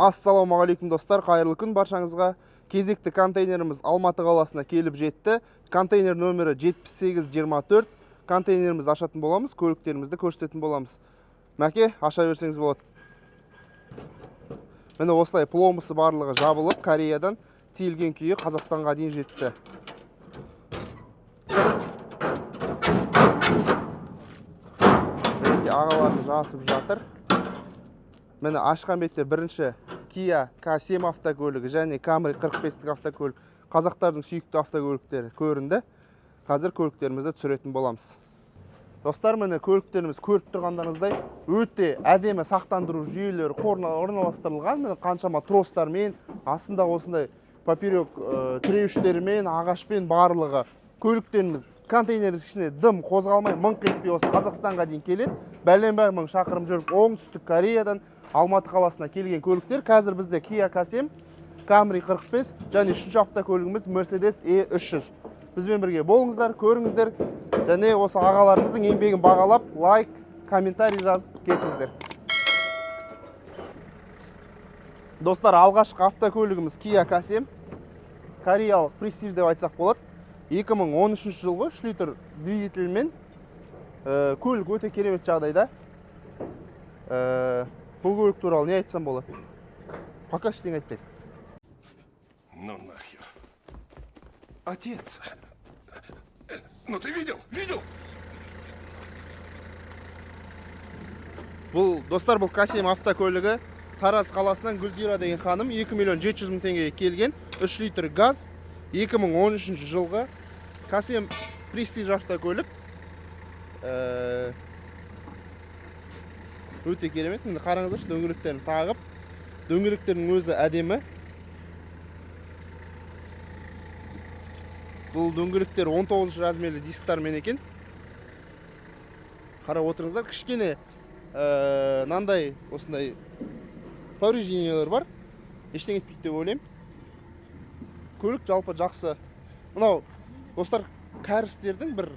Ассалаумағалейкум достар, қайырлы күн баршаңызға. Кезекті контейнеріміз Алматы қаласына келіп жетті. Контейнер нөмірі 7824. Контейнерімізді ашатын боламыз, көліктерімізді көрсететін боламыз. Мәке, аша берсеңіз болады. Міне осылай пломбысы барлығы жабылып, Кореядан тиелген күйі Қазақстанға дейін жетті. Ағаларды жасып жатыр. Мені ашқан бетте бірінші Kia K7 автокөлігі және Camry 45 автокөлік қазақтардың сүйікті автокөліктері көрінді. Қазір көліктерімізді түсіретін боламыз. Достар, міне көліктеріміз көріп тұрғандарыңыздай өте әдемі сақтандыру жүйелері орналастырылған. Міне қаншама тростармен, астында осындай поперек тіреуіштермен, ағашпен барлығы көліктеріміз контейнер ішіне дым қозғалмай мыңқ етпей осы Қазақстанға дейін келеді. Бәленбай мың шақырым жүріп оңтүстік Кореядан Алматы қаласына келген көліктер. Қазір бізде Kia K7, Camry 45 және үшінші автокөлігіміз Mercedes E300. Бізбен бірге болыңыздар, көріңіздер және осы ағаларымыздың еңбегін бағалап, лайк, комментарий жазып кетіңіздер. Достар, алғашқы автокөлігіміз Kia K7, кореялық престиж деп айтсақ болады. 2013 жылғы 3 литр двигательмен көлік өте керемет жағдайда. Бұл көлік туралы не айтсам болады? Пока ештеңе айтпайды. Ну нахер. Отец. Ну ты видел? Бұл достар, бұл K7 автокөлігі Тараз қаласынан Гүлзира деген ханым 2 миллион 700 мың теңгеге келген 3 литр газ 2013 жылғы K7 престиж автокөлік. Өте керемет. Міне қараңыздаршы, дөңгелектерін тағып, дөңгелектердің өзі әдемі. Бұл дөңгелектер 19 размерлі дисктармен екен. Қарап отырыңыздар, кішкене нандай осындай повреждениялар бар. Ештеңе етпейді деп ойлаймын. Көлік жалпы жақсы. Мынау достар, кәрістердің бір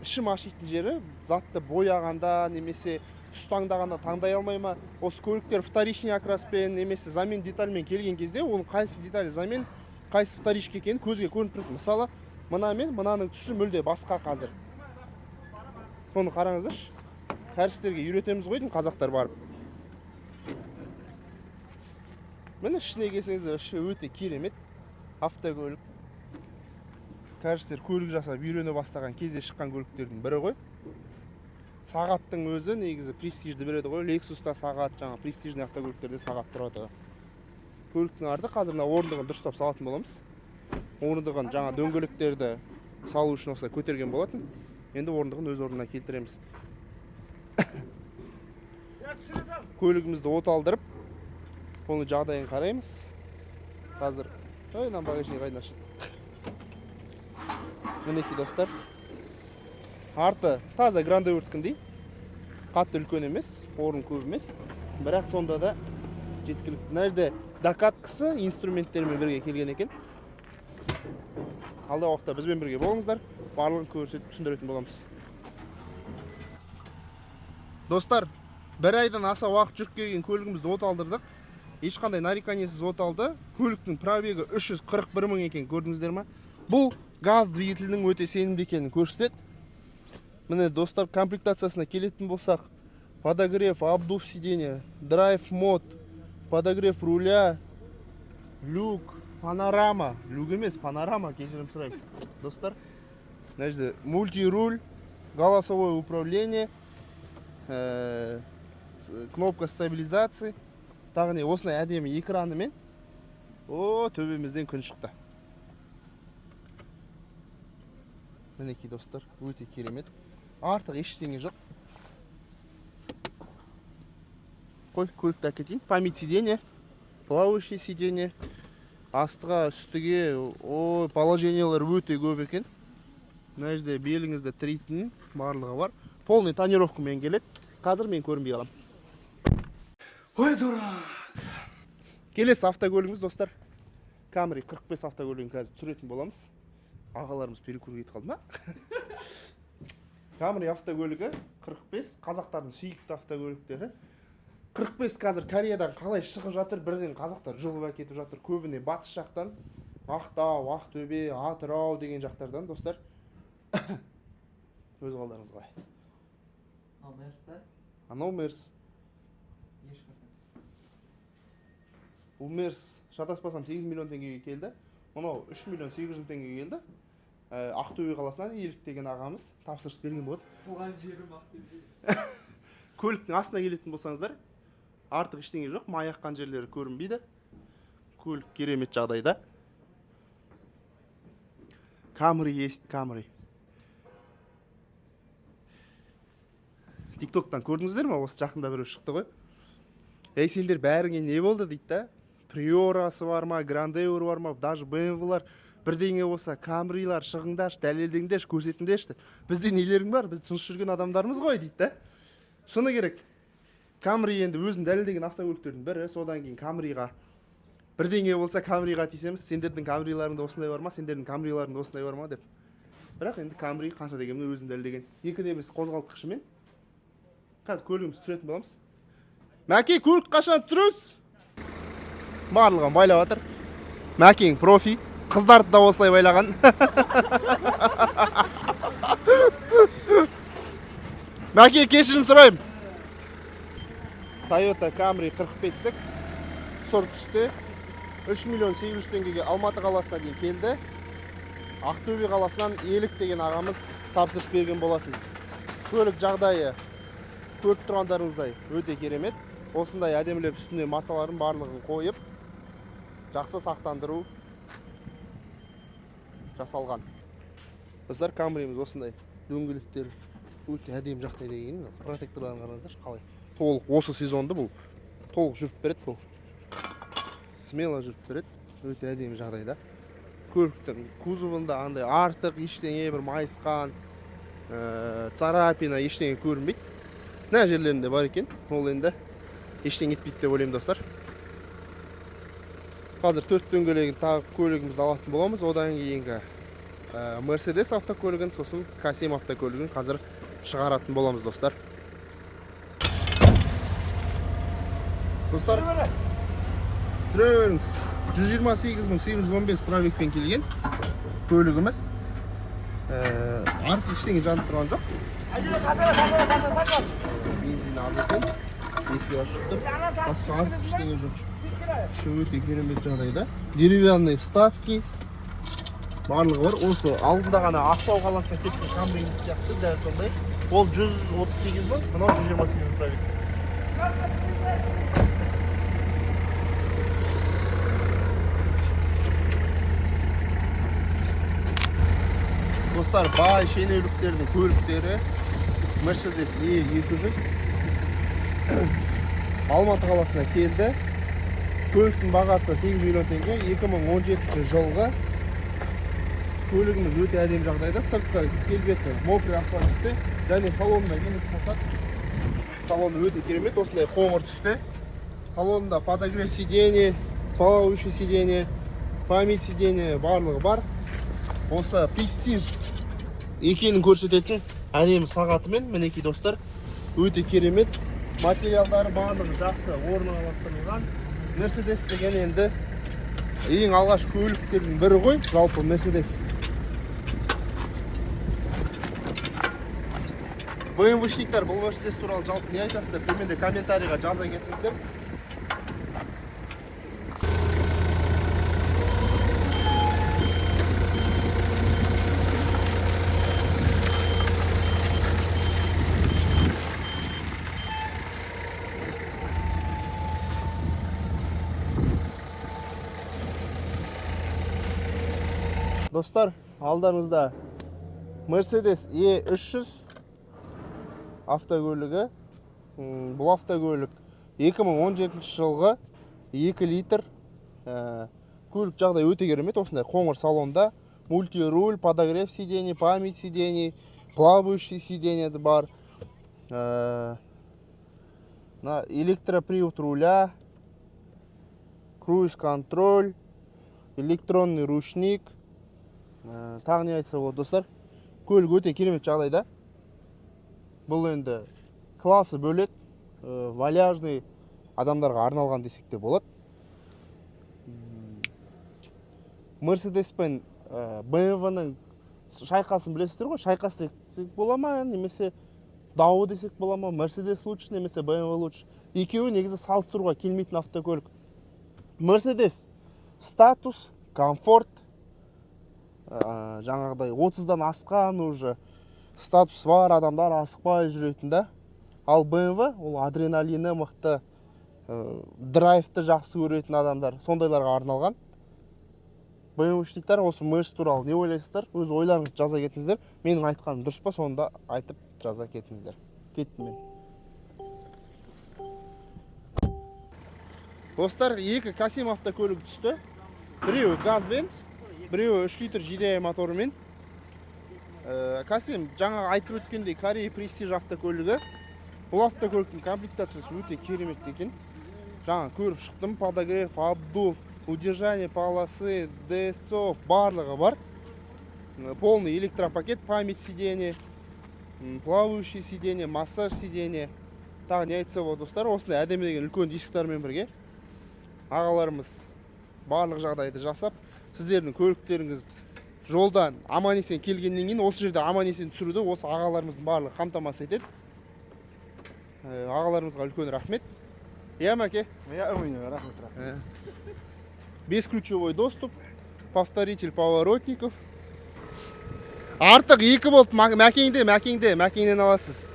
ішім ашитын жері, затты бояғанда немесе түс таңдағанда таңдай алмай ма? Осы көліктер вторичный окраспен немесе замен детальмен келген кезде, оның қайсы деталь замен, қайсы вторичка екенін көзге көрініп тұрады. Мысалы, мына мен мынаның түсі мүлде басқа қазір. Соны қараңыздаршы. Кәрістерге үйретеміз ғой деймін қазақтар барып. Міне ішіне келсеңіздер, іші өте керемет автокөлік. Кәрістер көлік жасап үйрене бастаған кезде шыққан көліктердің бірі ғой. Сағаттың өзі негізі престижді береді ғой. Lexus'та сағат, жаңа престижный автокөліктерде сағат тұрады. Көліктің арты қазір мына орындығын дұрыстап салатын боламыз. Орындығын жаңа дөңгелектерді салу үшін осылай көтерген болатын. Енді орындығын өз орнына келтіреміз. Көлігімізді оталдырып, оның жағдайын қараймыз. Қазір ойнан бағашын қайдан шықты. Мінеки достар. Арты таза грандеурткіндей. Қатты үлкен емес, орын көп емес. Бірақ сонда да жеткілікті. Мына жерде докаткасы инструменттермен бірге келген екен. Алдағы уақытта бізбен бірге болыңыздар. Барлығын көрсетіп түсіндіретін боламыз. Достар, бір айдан аса уақыт жүріп келген көлігімізді оталдырдық. Ешқандай нареканиесіз оталды. Көліктің пробегі 341 мың екен, көрдіңіздер ме? Бұл газ двигательдің өте сенімді екенін көрсетеді. Міне достар, комплектациясына келетін болсақ, подогрев, обдув сиденья, драйв мод, подогрев руля, люк, панорама. Люк емес, панорама, кешірім сұраймын. Достар, мына жерде мультируль, голосовое управление, кнопка стабилизации, тағы не осындай әдемі экранымен. Төбемізден күн шықты. Мінеки достар, өте керемет. Артық ештеңе жоқ. Қой, көлікті әкетейін. Память сиденье, плавающий сиденье, астыға, үстіге, положениялар өте көп екен. Мына жерде беліңізді тірейтін барлығы бар. Полный тонировкамен келеді. Қазір мен көрінбей қалам. Ой, дурак. Келесі автокөлігіміз достар. Camry 45 автокөлігін қазір түсіретін боламыз. Ағаларымыз перекурге кетіп қалды ма? Camry автокөлігі 45 қазақтардың сүйікті автокөліктері. 45 қазір Кореядан қалай шығып жатыр, бірден қазақтар жұлып әкетіп жатыр. Көбіне батыс жақтан, Ақтау, Ақтөбе, Атырау деген жақтардан, достар. Өз қолдарыңыз қалай? Ал Мерс-та? Анау Мерс. Бұл Мерс, шатаспасам 8 миллион теңгеге келді. Мынау 3 миллион 800 мың теңгеге келді. Ақтөбе қаласынан Елік деген ағамыз тапсырыс берген болады. Туған жерім Ақтөбе. Көліктің астына келетін болсаңыздар, артық ештеңе жоқ, май аққан жерлері көрінбейді. Көлік керемет жағдайда. Камри есть, Камри. Тиктоктан көрдіңіздер ме? Осы жақында біреу шықты ғой. Ей, сендер бәріңе не болды дейді да? Приорасы бар ма, Грандеур бар ма, даже BMW-лар бірдеңе болса, Камрилар шығыңдаршы, дәлелдеңдерші, көрсетіңдерші. Бізде нелерің бар? Біз тыныш жүрген адамдарымыз ғой дейді да. Шыны керек. Камри енді өзін дәлелдеген автокөліктердің бірі, содан кейін Камриға бірдеңе болса Камриға тиісеміз, сендердің Камриларыңда осындай бар ма, сендердің Камриларыңда осындай бар ма деп. Бірақ енді Камри қанша дегенмен өзін дәлелдеген. Екіде біз қозғалтқышымен қазір көлігіміз түсіретін боламыз. Мәке, көлік қашан түсіресіз? Барлығын байлап жатыр. Мәкең профи, қыздарды да осылай байлаған. Мәке, кешірім сұрайым. Toyota Camry 45-тік сұр түсті. 3 миллион 800 теңгеге Алматы қаласына дейін келді. Ақтөбе қаласынан Елік деген ағамыз тапсырыс берген болатын. Көлік жағдайы көріп тұрғандарыңыздай өте керемет. Осындай әдемілеп үстіне маталарын барлығын қойып, жақсы сақтандыру жасалған. Достар, Камриіміз осындай дөңгелектер өте әдемі жағдайда екен. Протекторларын қараңыздаршы, қалай. Толық осы сезонды бұл толық жүріп береді бұл. Смело жүріп береді. Өте әдемі жағдайда. Көліктің кузовында андай артық ештеңе бір майысқан, царапина ештеңе көрінбейді. Мына жерлерінде бар екен. Ол енді ештеңе етпейді деп ойлаймын, достар. Қазір 4 дөңгелегін тағып көлігімізді алатын боламыз. Одан кейінгі Mercedes автокөлігін, сосын K7 автокөлігін қазір шығаратын боламыз, достар. Достар, түре беріңіз. 128.815 пробегпен келген көлігіміз. Артық ештеңе жанып тұрған жоқ. Бензин аз екен. Есік ашық тұр. Басқа артық ештеңе жоқ. Өте керемет жағдайда. Деревянный вставки барлығы бар. Осы алдында ғана Ақтау қаласына кеткен Камриіміз сияқты дәл сондай. Ол 138 мың, мынау 128 мың пробег. Достар, бай шенеуліктердің көліктері Mercedes E200 Алматы қаласына келді. Көліктің бағасы 8 миллион теңге. 2017 жылғы көлігіміз өте әдемі жағдайда. Сыртқы келбеті мокрый асфальт түсті. Және салонында кенет қоқат. Салоны өте керемет, осындай қоңыр түсті. Салонында подогрев сиденье, плавающее сиденье, память сиденье барлығы бар. Осы престиж екенін көрсететін әдемі сағатымен, мінекей достар, өте керемет. Материалдары барлығы жақсы орналастырылған. Mercedes деген енді ең алғаш көліктердің бірі ғой, жалпы Mercedes. BMW-шниктер бұл Mercedes туралы жалпы не айтасыздар? Төменде комментарийға жаза кетіңіздер. Достар, алдарыңызда Mercedes E300 автокөлігі. Бұл автокөлік 2017 жылғы 2 литр. Көлік жағдай өте керемет. Осындай қоңыр салонда мультируль, подогрев сидений, память сидений, плавающий сиденье бар. Электропривод руля, круиз-контроль, электронный ручник. Тағы не айтса болады, достар. Көлік өте керемет жағдайда. Бұл енді классы бөлек, валяжный адамдарға арналған десек те болады. Mercedes пен BMW-ның шайқасын білесіздер ғой? Шайқас десек бола ма, немесе дауы десек бола ма? Mercedes лучше, немесе BMW лучше. Екеуі негізі салыстыруға келмейтін автокөлік. Mercedes статус, комфорт, жаңағыдай 30-дан асқан уже статус бар адамдар асықпай жүретін да. Ал BMW ол адреналині мықты, драйвты жақсы көретін адамдар, сондайларға арналған. BMW-шниктер осы Mercedes туралы не ойлайсыздар? Өз ойларыңызды жаза кетіңіздер. Менің айтқаным дұрыс па, сонда айтып жаза кетіңіздер. Кеттім мен. Достар, екі Касим автокөлігі түсті. Біреуі газбен, біреуі 3 литр GDI моторымен. Касим жаңа айтып өткендей Корея престиж автокөлігі. Бұл автокөліктің комплектациясы өте керемет екен. Жаңа көріп шықтым, подогрев, обдув, удержание полосы, DSO барлығы бар. Полный электропакет, память сиденья, плавающий сиденье, массаж сиденье. Тағы не айтса болады достар, осындай әдемі деген үлкен дисктармен бірге ағаларымыз барлық жағдайды жасап, сіздердің көліктеріңіз жолдан аман-есен келгеннен кейін осы жерде аман-есен түсіруді осы ағаларымыздың барлығы қамтамасыз етеді. Ағаларымызға үлкен рахмет. Иә, мәке? рахмет. Бесключевой доступ, повторитель поворотников. Артық екі болт мәкеңден аласыз.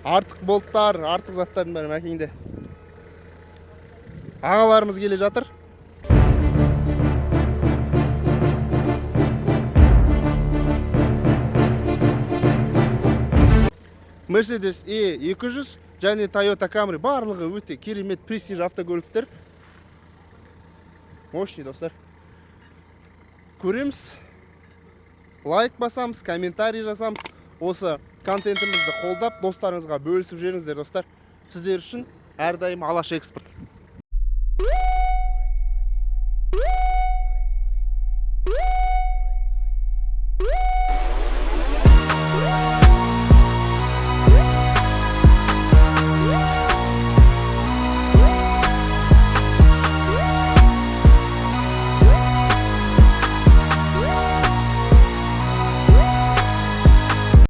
Артық болттар, артық заттардың бәрі мәкеңде. Ағаларымыз келе жатыр. Mercedes E200 және Toyota Camry барлығы өте керемет престиж автокөліктер. Мощный достар. Көреміз. Лайк басамыз, комментарий жазамыз. Осы контентімізді қолдап, достарыңызға бөлісіп жүріңіздер достар. Сіздер үшін әрдайым Алаш экспорт.